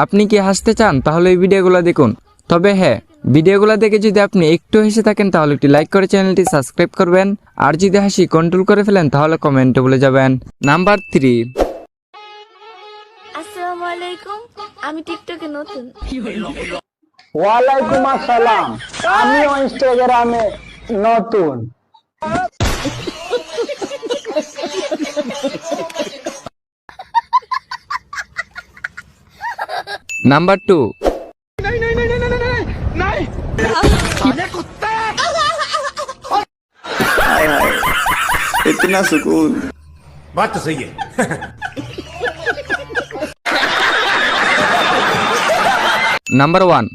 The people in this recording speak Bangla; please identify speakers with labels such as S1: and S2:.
S1: আপনি কি হাসতে চান তাহলে এই ভিডিওগুলো দেখুন। তবে হ্যাঁ, ভিডিওগুলো দেখে যদি আপনি একটু হেসে থাকেন তাহলে একটি লাইক করে চ্যানেলটি সাবস্ক্রাইব করবেন। আর যদি হাসি কন্ট্রোল করে ফেলেন তাহলে কমেন্টে বলে যাবেন। নাম্বার 3।
S2: আসসালামু আলাইকুম, আমি টিকটকে নতুন।
S3: ওয়ালাইকুম আসসালাম, আমিও ইনস্টাগ্রামে নতুন।
S1: নাম্বার 2।
S4: इतना सुकून।
S5: बात तो सही है।
S1: নাম্বার 1।